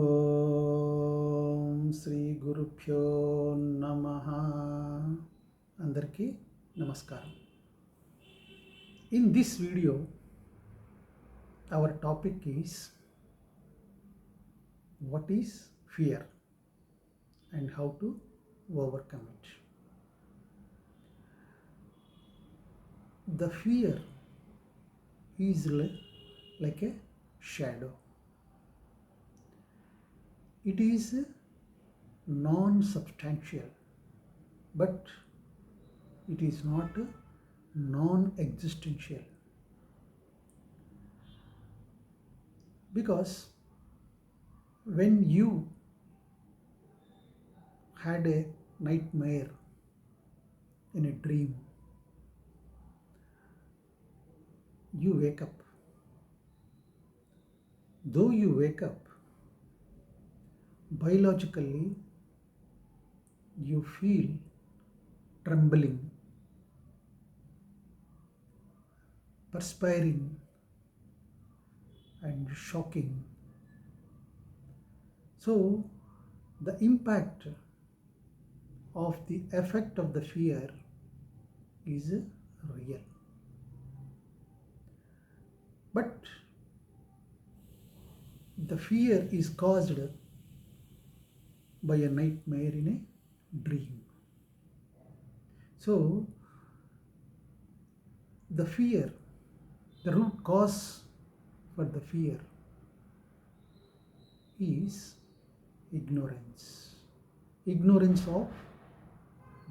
ఓం శ్రీ గురుభ్యో నమః. అందరికీ నమస్కారం. In this video, our topic is what is fear and how to overcome it. The fear is like a shadow. It is non-substantial, but it is not non-existential. Because when you had a nightmare in a dream, you wake up. Though you wake up, biologically you feel trembling, perspiring and shocking. So the impact of the effect of the fear is real. But the fear is caused by a nightmare in a dream. So the fear, the root cause for the fear is ignorance. Ignorance of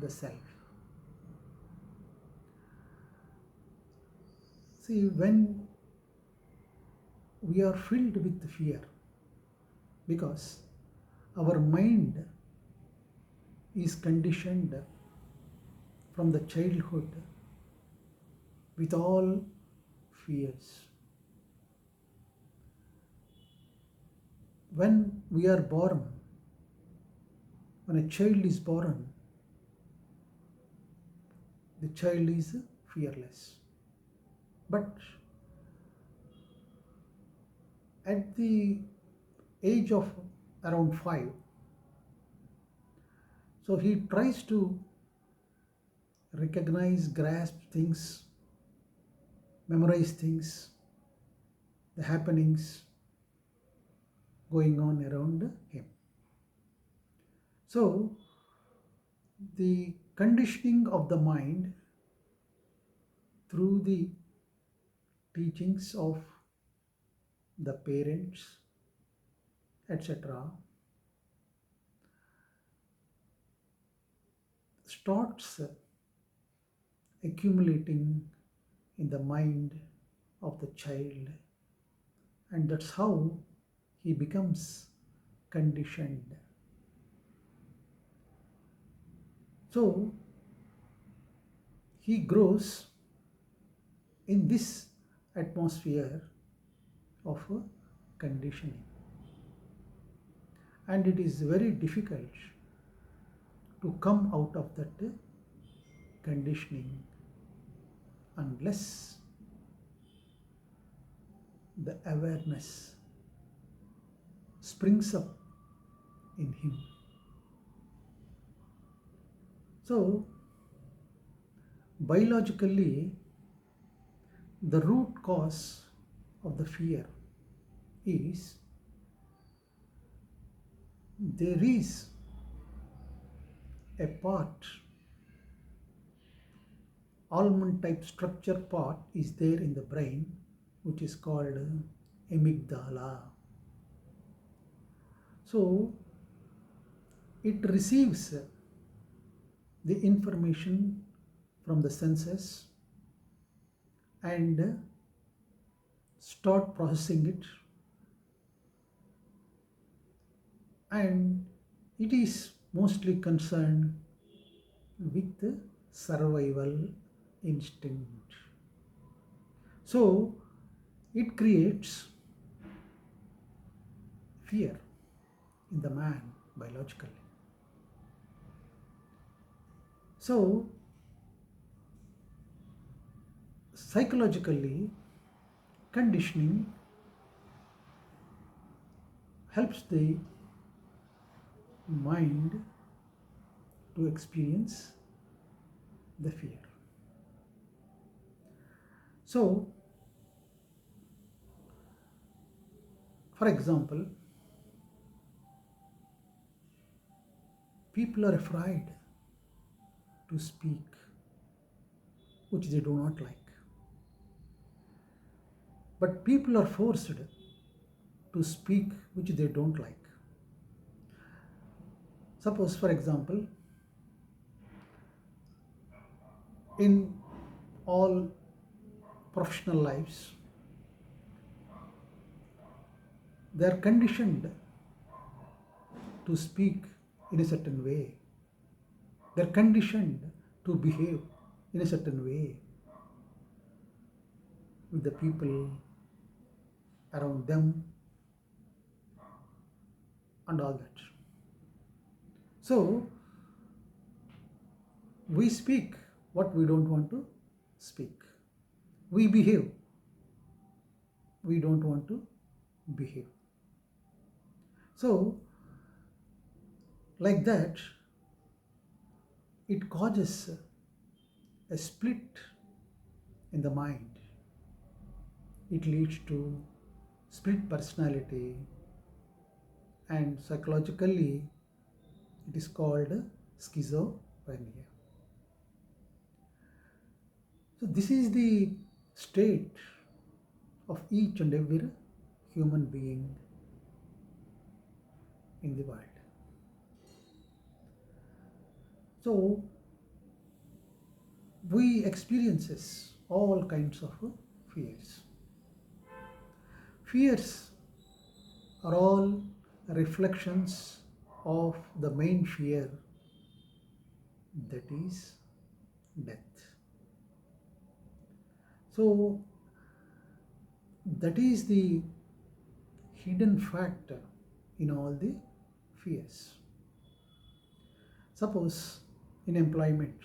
the self. See, when we are filled with fear, because our mind is conditioned from the childhood with all fears. When we are born, when a child is born, the child is fearless. But at the age of around 5, so he tries to recognize, grasp things, memorize things, the happenings going on around him. So the conditioning of the mind through the teachings of the parents, etc., starts accumulating in the mind of the child, and that's how he becomes conditioned. So he grows in this atmosphere of conditioning, and it is very difficult to come out of that conditioning unless the awareness springs up in him. So biologically, the root cause of the fear is there is a part, almond type structure part is there in the brain, which is called amygdala. So it receives the information from the senses and start processing it, and it is mostly concerned with the survival instinct. So it creates fear in the man biologically. So psychologically, conditioning helps the mind to experience the fear. So, for example, people are afraid to speak which they do not like. But people are forced to speak which they don't like. Suppose, for example, in all professional lives, they are conditioned to speak in a certain way. They are conditioned to behave in a certain way with the people around them and all that. So, we speak what we don't want to speak. We behave we don't want to behave. So, like that, it causes a split in the mind. It leads to split personality, and psychologically, it is called schizophrenia. So, this is the state of each and every human being in the world. So, we experiences all kinds of fears. Fears are all reflections of the main fear, that is death. So, that is the hidden factor in all the fears. Suppose in employment,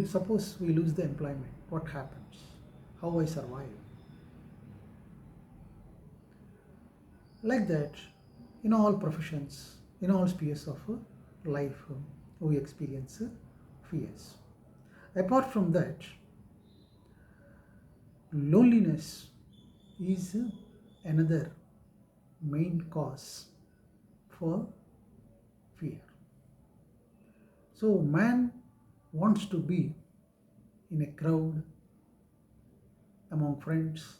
suppose we lose the employment, what happens? How I survive? Like that, in all professions, in all spheres of life, we experience fears. Apart from that, loneliness is another main cause for fear. So, man wants to be in a crowd, among friends,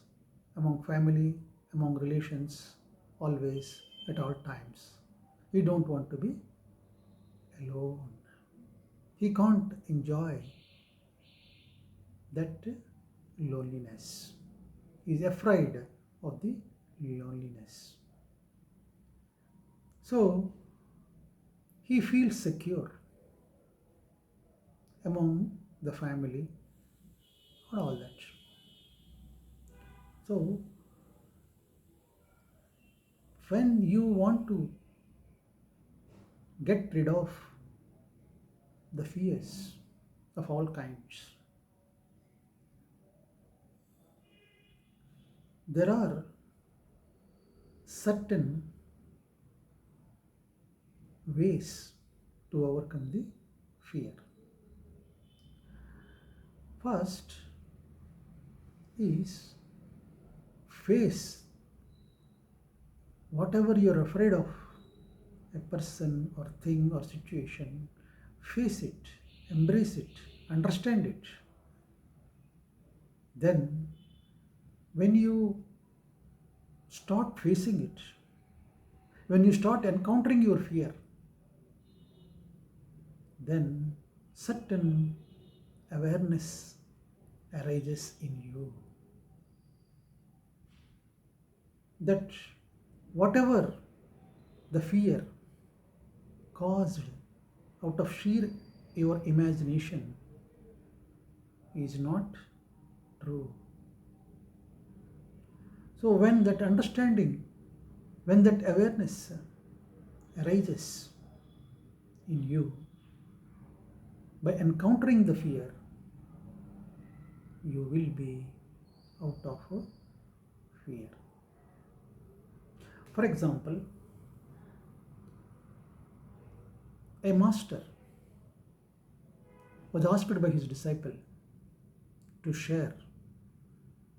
among family, among relations, always, at all times. He don't want to be alone. He can't enjoy that loneliness. He is afraid of the loneliness. So, he feels secure among the family and all that. So, when you want to get rid of the fears of all kinds, there are certain ways to overcome the fear. First is face whatever you're afraid of, a person or thing or situation, face it, embrace it, understand it. Then, when you start facing it, when you start encountering your fear, then certain awareness arises in you that whatever the fear caused out of sheer your imagination is not true. So, when that understanding, when that awareness arises in you, by encountering the fear, you will be out of fear. For example, a master was asked by his disciple to share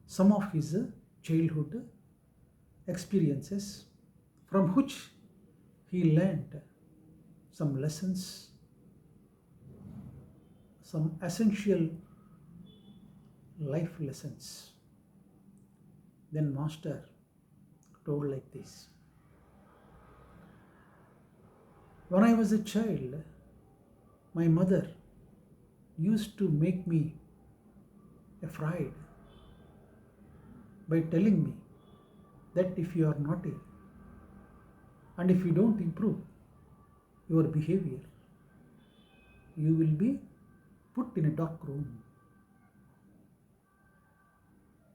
some of his childhood experiences from which he learned some lessons, some essential life lessons. Then master told like this: when I was a child, my mother used to make me afraid by telling me that if you are naughty and if you don't improve your behavior, you will be put in a dark room.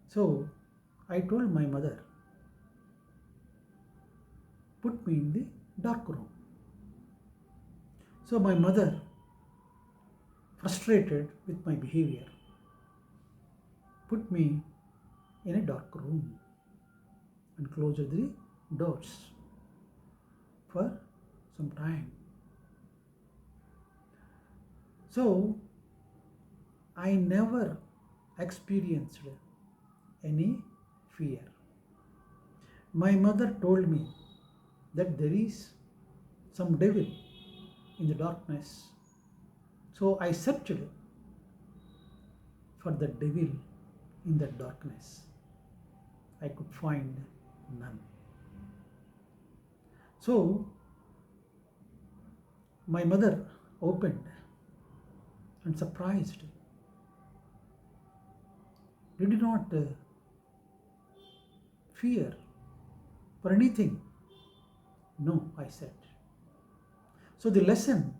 So I told my mother, put me in the dark room. So my mother, frustrated with my behavior, put me in a dark room and closed the doors for some time. So I never experienced any fear. My mother told me that there is some devil in the darkness. So I searched for the devil in the darkness. I could find none. So my mother opened and surprised. Did you not fear for anything? No, I said. So the lesson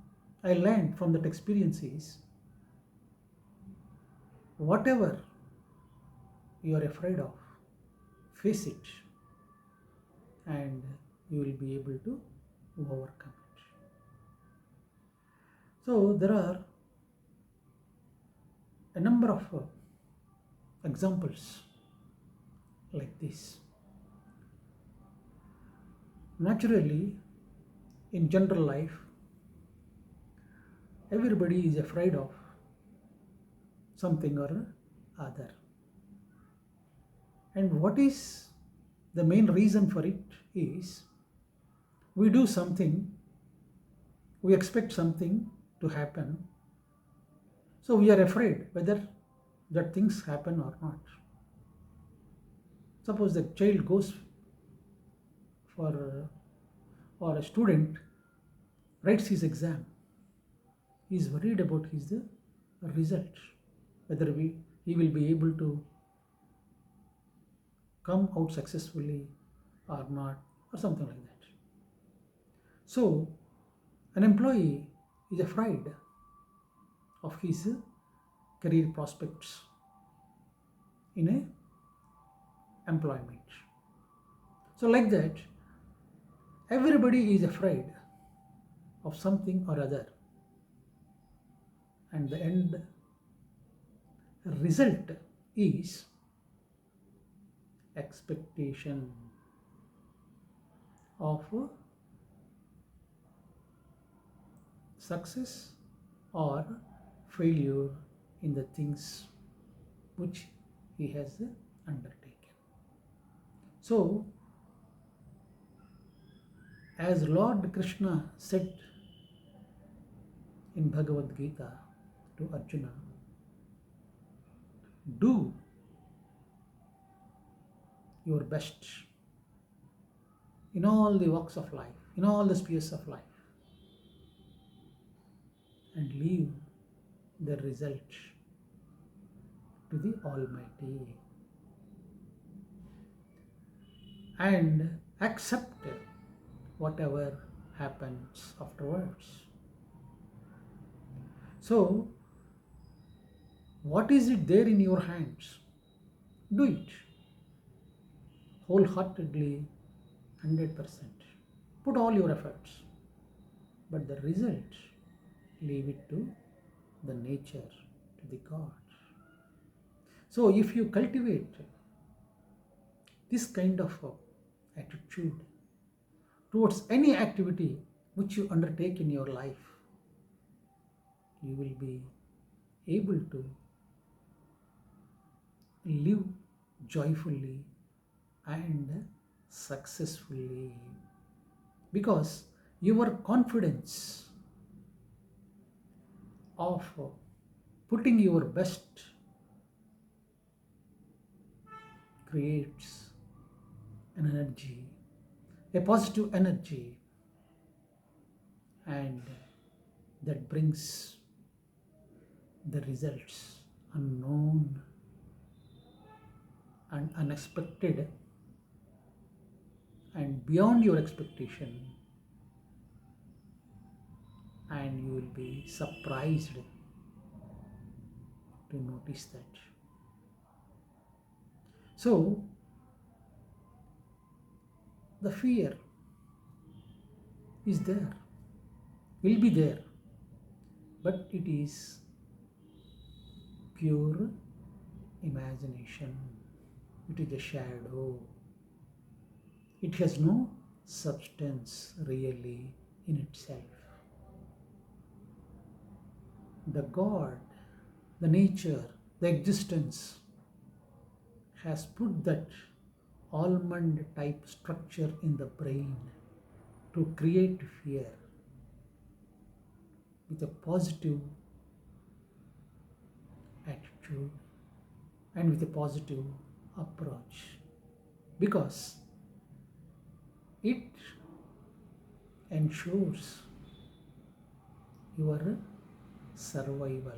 I learned from that experience is, whatever you are afraid of, face it and you will be able to overcome it. So there are a number of examples like this. Naturally, in general life, everybody is afraid of something or other. And what is the main reason for it is, we do something, we expect something to happen, so we are afraid whether that things happen or not. Suppose the child goes for or a student writes his exam, he is worried about his result, whether he will be able to come out successfully or not, or something like that. So an employee is afraid of his career prospects in a employment. So like that, everybody is afraid of something or other, and the end result is expectation of success or failure in the things which he has undertaken. So, as Lord Krishna said in Bhagavad Gita to Arjuna, do your best in all the walks of life, in all the spheres of life, and leave the result to the Almighty, and accept whatever happens afterwards. So, what is it there in your hands? Do it wholeheartedly, 100%. Put all your efforts, but the result, leave it to the nature, to the God. So if you cultivate this kind of attitude, towards any activity which you undertake in your life, you will be able to live joyfully and successfully, because your confidence of putting your best creates an energy, a positive energy, and that brings the results unknown and unexpected and beyond your expectation, and you will be surprised to notice that. So the fear is there, will be there, but it is pure imagination. It is a shadow. It has no substance really in itself. The God, the nature, the existence has put that almond type structure in the brain to create fear with a positive attitude and with a positive approach, because it ensures your survival.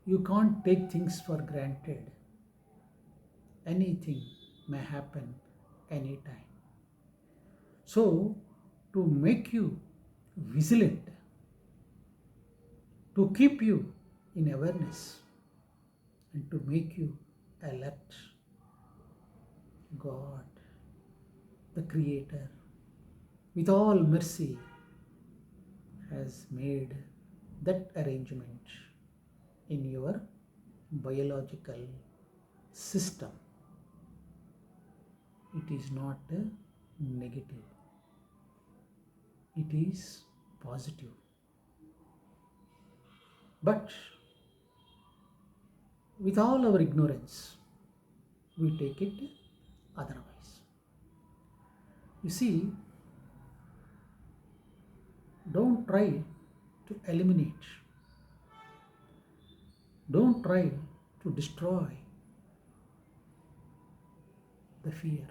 You can't take things for granted. Anything may happen anytime. So, to make you vigilant, to keep you in awareness, and to make you alert, God, the Creator, with all mercy, has made that arrangement in your biological system. It is not negative, it is positive. But with all our ignorance, we take it otherwise. You see, don't try to eliminate, don't try to destroy the fear.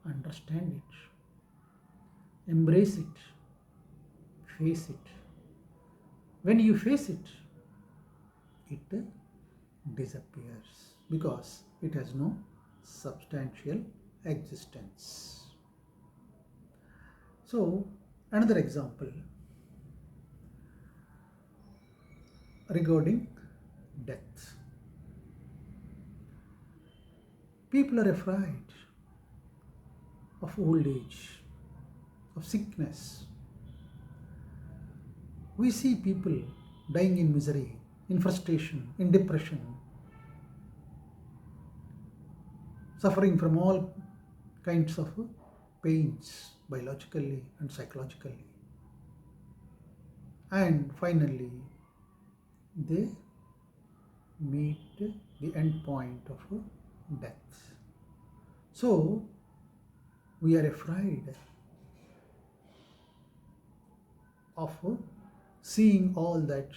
Understand it, embrace it, face it. When you face it, it disappears because it has no substantial existence. So, another example regarding death. People are afraid of old age, of sickness. We see people dying in misery, in frustration, in depression, suffering from all kinds of pains, biologically and psychologically. And finally, they meet the end point of death. So, we are afraid of seeing all that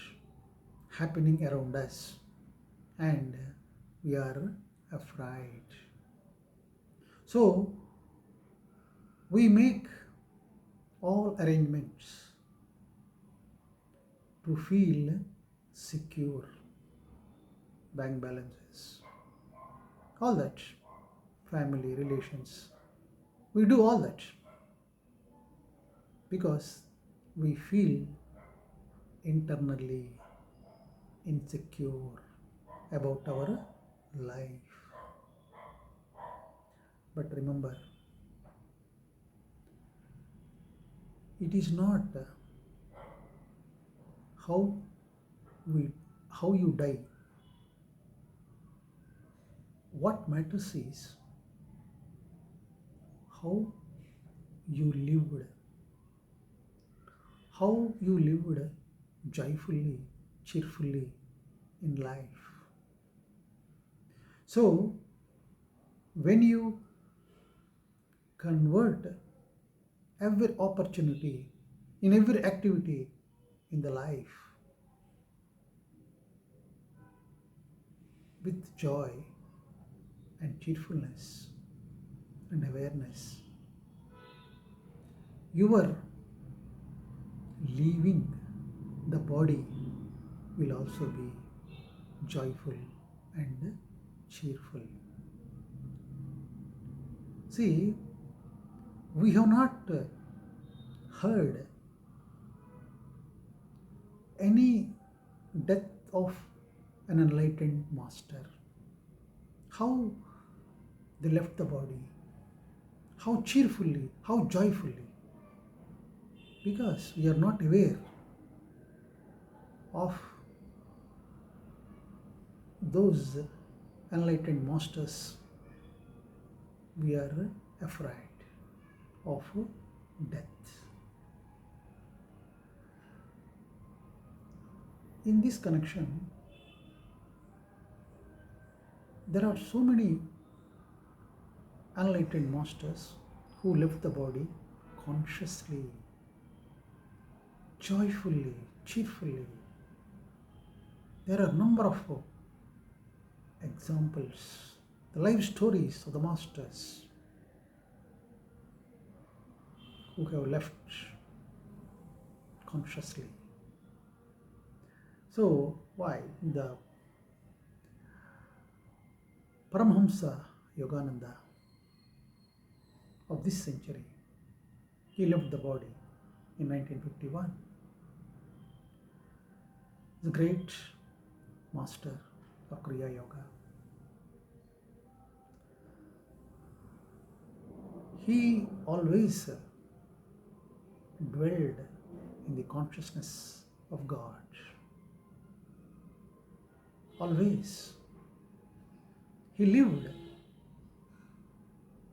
happening around us, and we are afraid. So, we make all arrangements to feel secure, bank balances, all that, family, relations. We do all that because we feel internally insecure about our life. But remember, it is not how how you die. What matters is how you lived, how you lived joyfully, cheerfully in life. So, when you convert every opportunity in every activity in the life with joy and cheerfulness and awareness, your leaving the body will also be joyful and cheerful. See, we have not heard any death of an enlightened master. How they left the body, how cheerfully, how joyfully, because we are not aware of those enlightened masters. We are afraid of death. In this connection, there are so many enlightened masters who left the body consciously, joyfully, cheerfully. There are a number of examples, the life stories of the masters who have left consciously. So, why? The Paramahamsa Yogananda of this century, he left the body in 1951. The great master of Kriya Yoga. He always dwelled in the consciousness of God. Always. He lived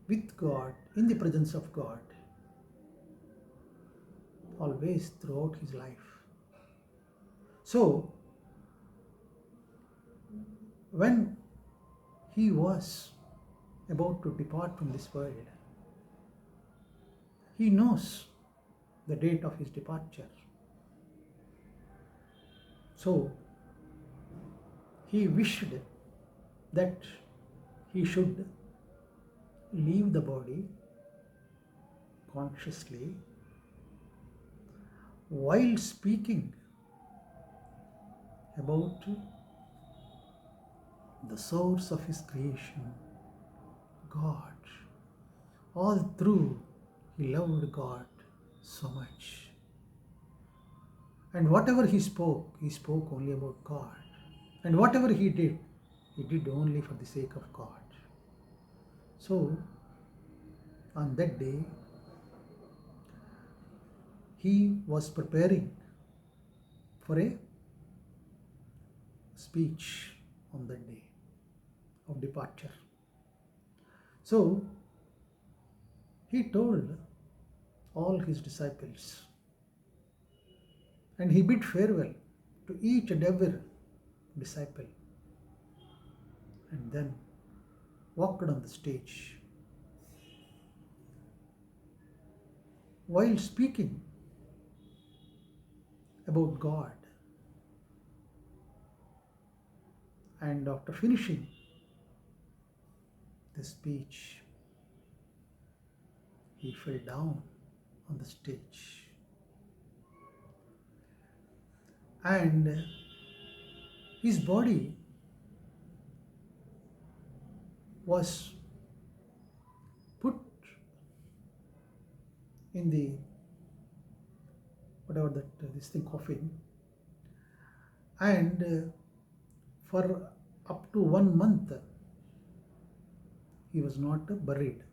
with God, in the presence of God, always throughout his life. So, when he was about to depart from this world, he knows the date of his departure. So, he wished that he should leave the body consciously while speaking about the source of his creation, God. All through, he loved God so much. And whatever he spoke only about God. And whatever he did only for the sake of God. So, on that day, he was preparing for a speech on that day of departure. So, he told all his disciples and he bid farewell to each and every disciple and then walked on the stage. While speaking about God, and after finishing the speech, he fell down on the stage. And his body was put in the whatever that this thing coffin, and for up to 1 month he was not buried.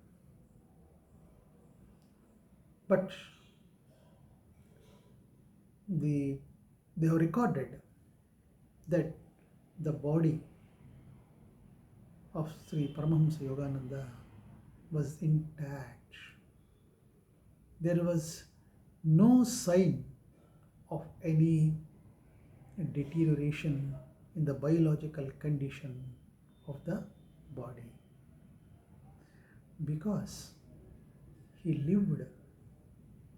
But they have recorded that the body of Sri Paramahamsa Yogananda was intact. There was no sign of any deterioration in the biological condition of the body, because he lived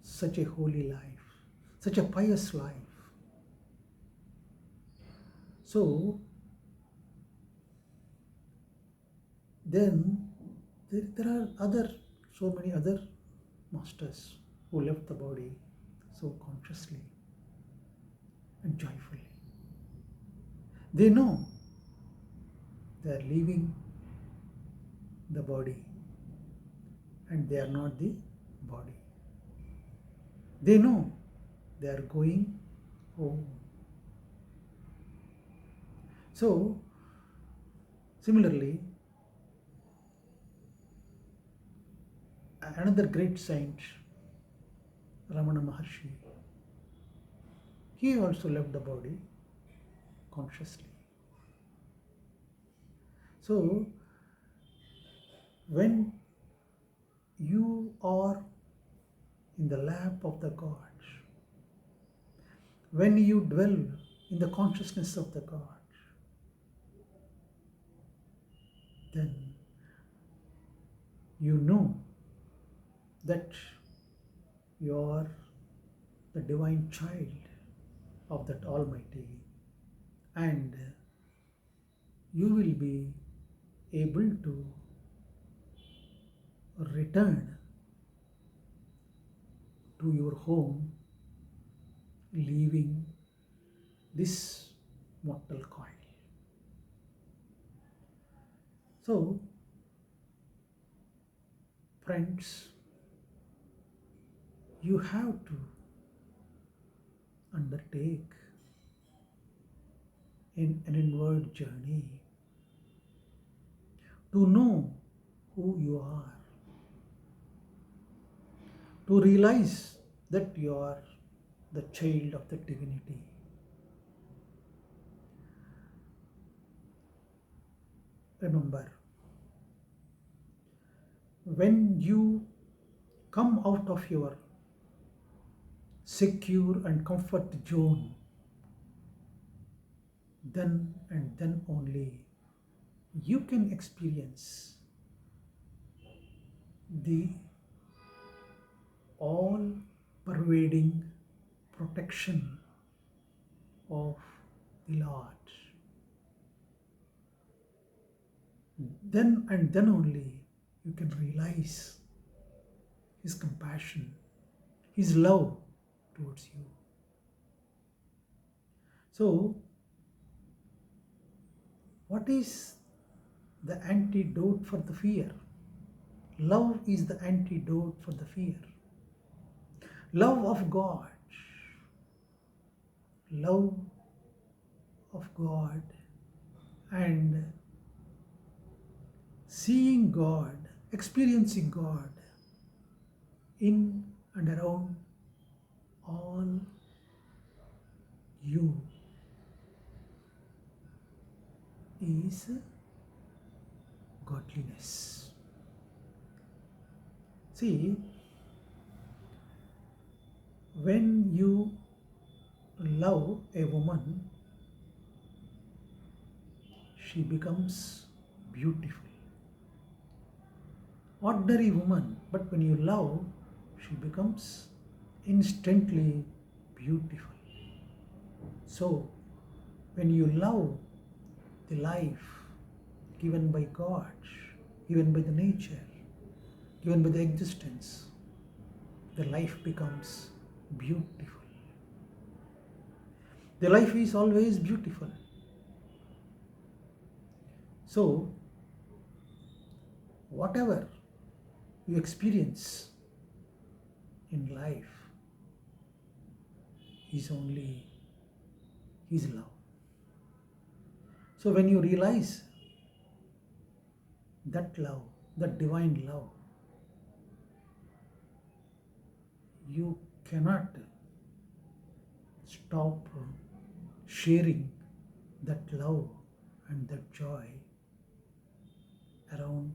such a holy life, such a pious life. So then there are so many other masters who left the body so consciously and joyfully. They know they are leaving the body and they are not the body. They know they are going home. So, similarly, another great saint, Ramana Maharshi, he also left the body consciously. So, when you are in the lap of the gods, when you dwell in the consciousness of the gods, then you know that you are the divine child of that Almighty, and you will be able to return to your home, leaving this mortal coil. So, friends, you have to undertake an inward journey to know who you are, to realize that you are the child of the divinity. Remember, when you come out of your secure and comfort zone, then and then only you can experience the all pervading protection of the Lord. Then and then only you can realize His compassion, His love towards you. So, what is the antidote for the fear? Love is the antidote for the fear. Love of God. Love of God and seeing God, experiencing God in and around all you is godliness. See, when you love a woman, she becomes beautiful. Ordinary woman, but when you love, she becomes instantly beautiful. So, when you love the life given by God, given by the nature, given by the existence, the life becomes beautiful. The life is always beautiful. So, whatever you experience in life is only His love. So, when you realize that love, that divine love, you cannot stop sharing that love and that joy around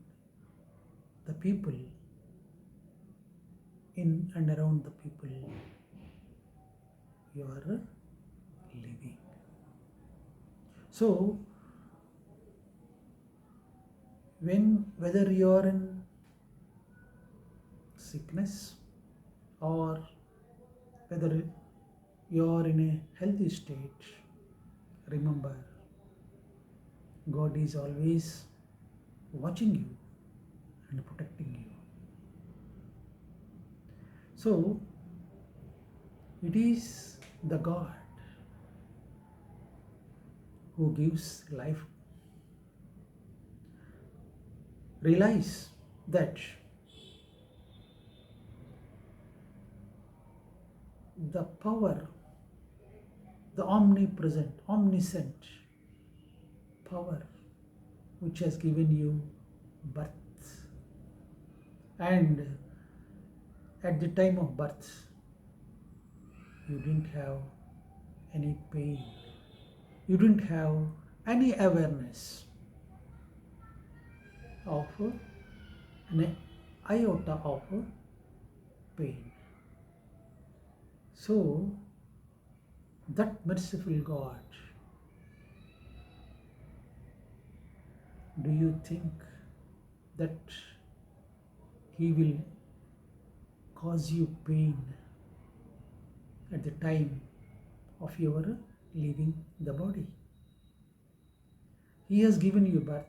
the people in and around the people you are living. So, whether you are in sickness or whether you are in a healthy state, remember God is always watching you and protecting you. So, it is the God who gives life. Realize that the power, the omnipresent, omniscient power which has given you birth, and at the time of birth you didn't have any pain, you didn't have any awareness of an iota of pain. So that merciful God, do you think that He will cause you pain at the time of your leaving the body? He has given you birth,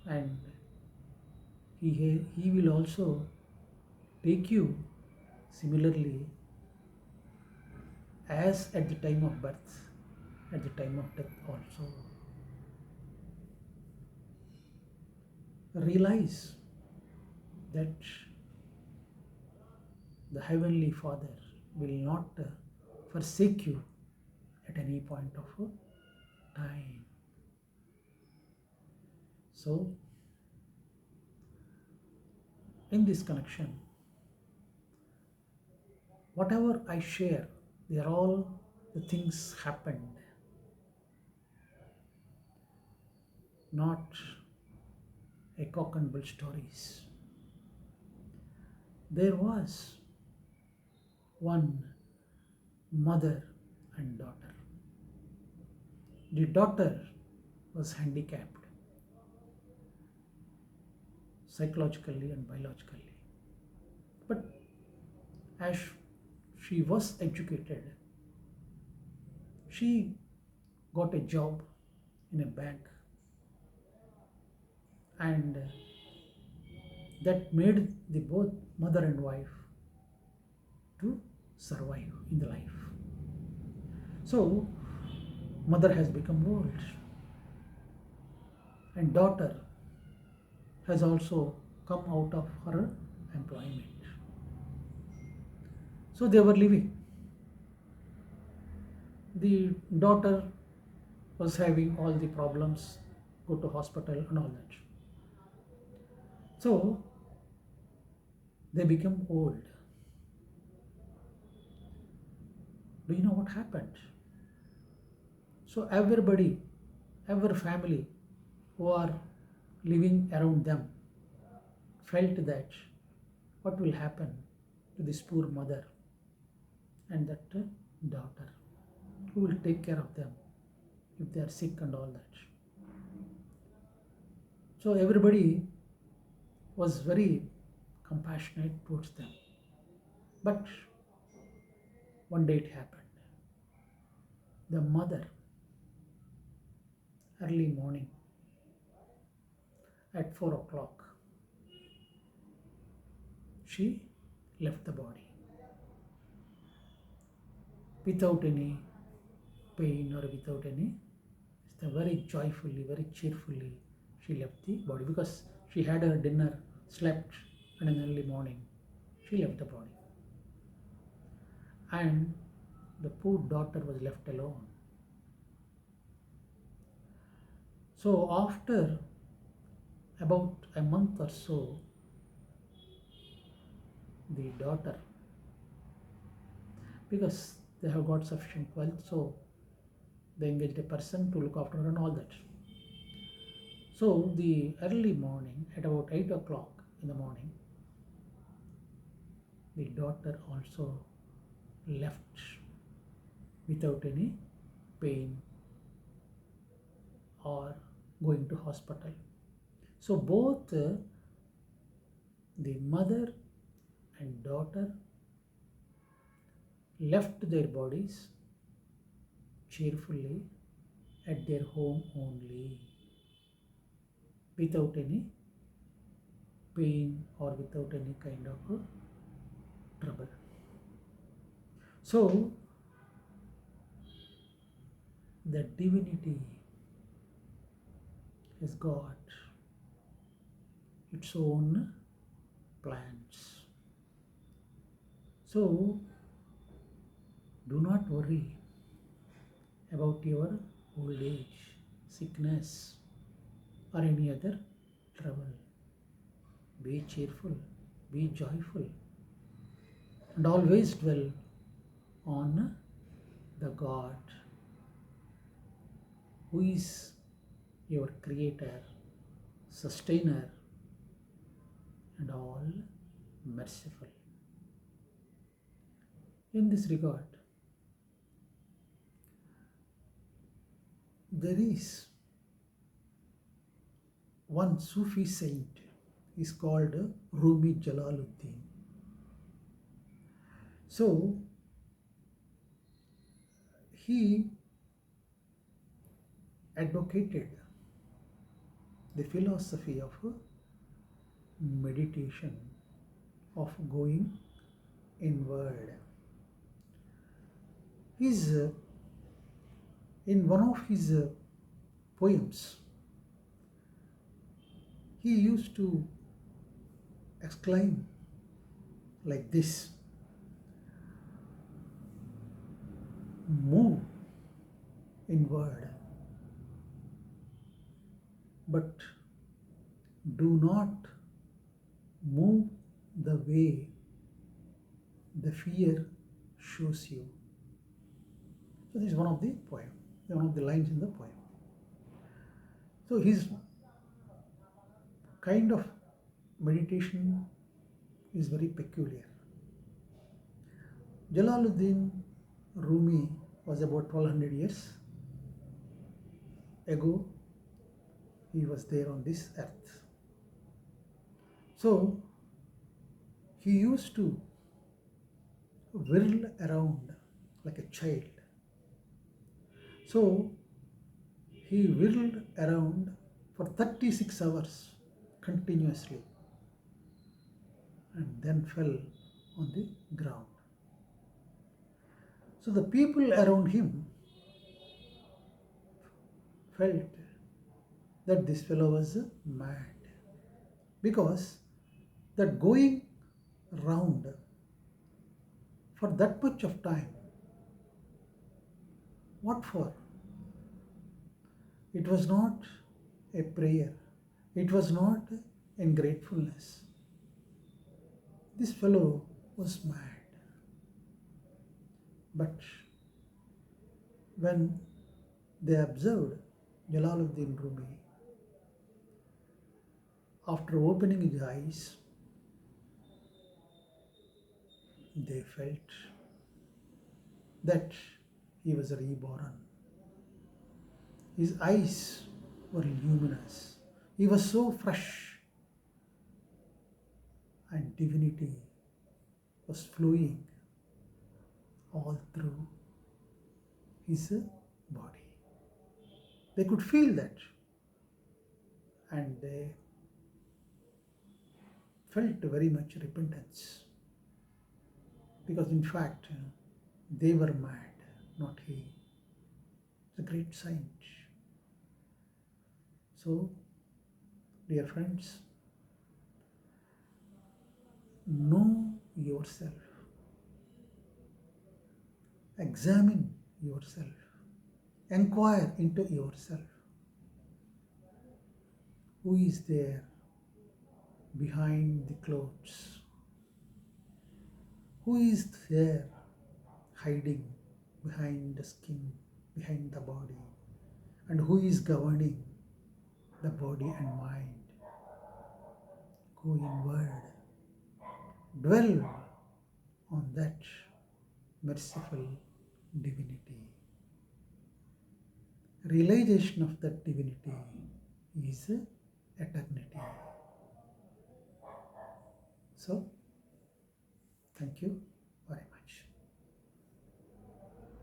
and he will also take you similarly as at the time of birth, at the time of death also. Realize that the Heavenly Father will not forsake you at any point of time. So, in this connection, whatever I share, they are all the things happened, not a cock and bull stories. There was one mother and daughter. The daughter was handicapped psychologically and biologically. But as she was educated, she got a job in a bank, and that made the both mother and wife to survive in the life. So mother has become old, and daughter has also come out of her employment. So they were living. The daughter was having all the problems, go to hospital and all that. So they become old. Do you know what happened? So everybody, every family who are living around them felt that what will happen to this poor mother and that daughter, who will take care of them if they are sick and all that. So everybody was very compassionate towards them. But one day it happened. The mother, early morning at 4 o'clock, she left the body without any pain or without any, very joyfully, very cheerfully she left the body, because she had her dinner, slept, and in the early morning she left the body. And the poor daughter was left alone. So after about a month or so, the daughter, because they have got sufficient wealth, so they engaged a person to look after her and all that. So the early morning at about 8 o'clock, in the morning, the daughter also left without any pain or going to hospital. So both the mother and daughter left their bodies cheerfully at their home only, without any pain or without any kind of trouble. So the divinity has got its own plans. So do not worry about your old age, sickness, or any other trouble. Be cheerful, be joyful, and always dwell on the God who is your creator, sustainer, and all merciful. In this regard, there is one Sufi saint is called Rumi Jalaluddin. So he advocated the philosophy of meditation, of going inward. In one of his poems, he used to exclaim like this: move inward, but do not move the way the fear shows you. So this is one of the poem, one of the lines in the poem. So his kind of meditation is very peculiar. Jalaluddin Rumi was about 1200 years ago. He was there on this earth. So he used to whirl around like a child. So he whirled around for 36 hours continuously and then fell on the ground. So the people around him felt that this fellow was mad, because that going round for that much of time, what for? It was not a prayer, it was not in gratefulness. This fellow was mad. But when they observed Jalaluddin Rumi, after opening his eyes, they felt that he was reborn. His eyes were luminous. He was so fresh, and divinity was flowing all through his body. They could feel that, and they felt very much repentance, because in fact they were mad, not he. It's a great saint. So, dear friends, know yourself, examine yourself, inquire into yourself. Who is there behind the clothes? Who is there hiding behind the skin, behind the body? And who is governing the body and mind? go inward, dwell on that merciful divinity. Realization of that divinity is eternity. So, thank you.